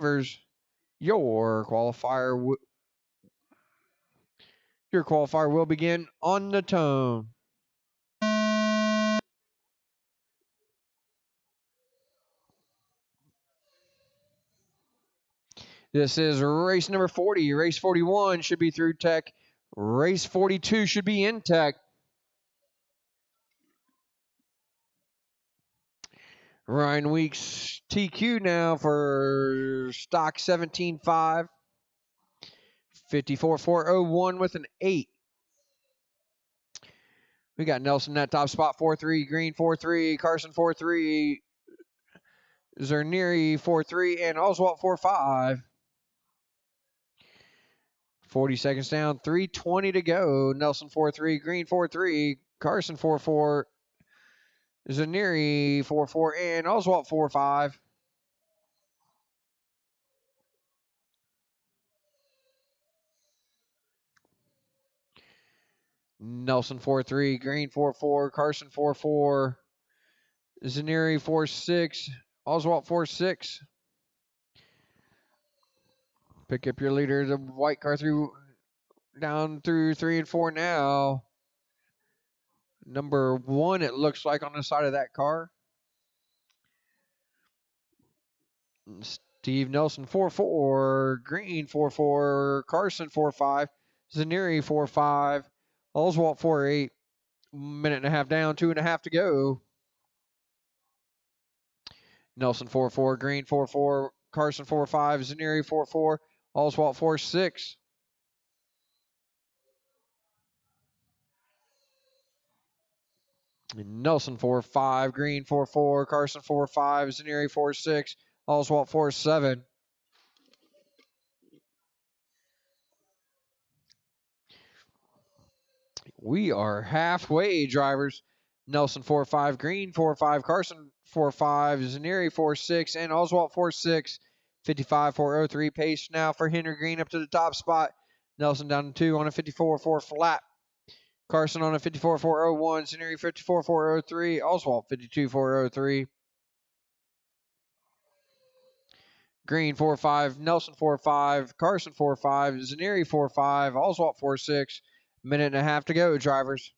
drivers, your qualifier will begin on the tone. This is race number 40. Race 41 should be through tech. Race 42 should be in tech. Ryan Weeks TQ now for stock 17.5. 54.401 with an 8. We got Nelson at top spot 4-3, Green 4-3, Carson 4-3, Zerneri 4-3, and Oswalt 4-5. 40 seconds down, 3:20 to go. Nelson 4-3, Green 4-3, Carson 4-4, Zerneri 4-4, and Oswalt 4-5. Nelson 4-3, Green 4-4, Carson 4-4, Zerneri 4-6, Oswalt 4-6. Pick up your leader, the white car down through 3 and 4 now. Number 1, it looks like, on the side of that car. Steve Nelson 4-4, Green 4-4, Carson 4-5, Zerneri 4-5, Oswalt 4-8. Minute and a half down, 2.5 to go. Nelson 4-4, Green 4-4, Carson 4-5, Zerneri 4-4, Oswalt 4-6. Nelson 4-5, Green 4-4, Carson 4-5, Zerneri 4-6, Oswalt 4-7. We are halfway, drivers. Nelson 4-5, Green 4-5, Carson 4-5, Zerneri 4-6, and Oswalt 4-6. 55.403 pace now for Henry Green up to the top spot. Nelson down to 2 on a 54.4 flat. Carson on a 54.401, Zerneri 54.403, Oswalt 52.403. Green 4-5, Nelson 4-5, Carson 4-5, Zerneri 4-5, Oswalt 4-6. Minute and a half to go, drivers.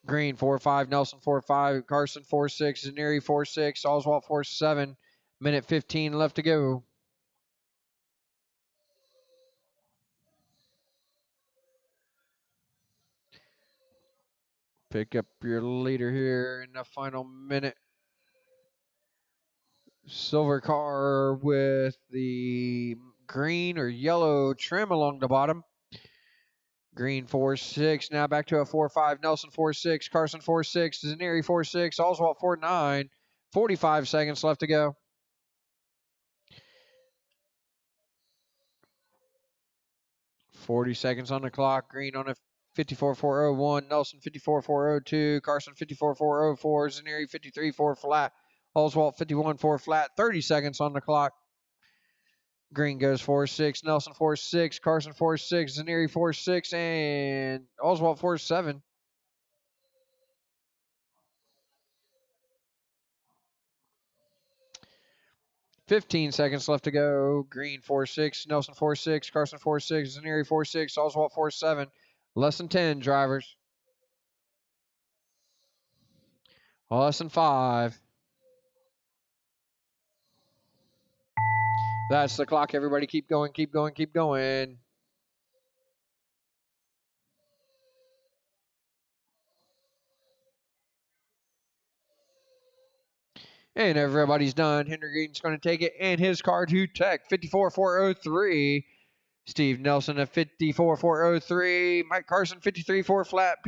Green 4-5, Nelson 4-5, Carson 4-6, Zerneri 4-6, Oswalt 4-7. Minute 15 left to go. Pick up your leader here in the final minute. Silver car with the green or yellow trim along the bottom. Green 4-6, now back to a 4-5, Nelson 4-6, Carson 4-6, Zerneri 4-6, Oswalt 4-9. 45 seconds left to go. .40 on the clock. Green on a 54.401, Nelson 54.402, Carson 54.404, Zerneri 53.4 flat, Oswalt 51.4 flat. 30 seconds on the clock. Green goes 4-6, Nelson 4-6, Carson 4-6, Zerneri 4-6, and Oswalt 4-7. .15 seconds left to go. Green 4-6, Nelson 4-6, Carson 4-6, Zerneri 4-6, Oswalt 4-7. Less than 10, drivers. Less than 5. That's the clock, everybody. Keep going, keep going, keep going. And everybody's done. Henry Green's going to take it, and his car to tech, 54.403. Steve Nelson at 54.403. Mike Carson, 53.4 flat.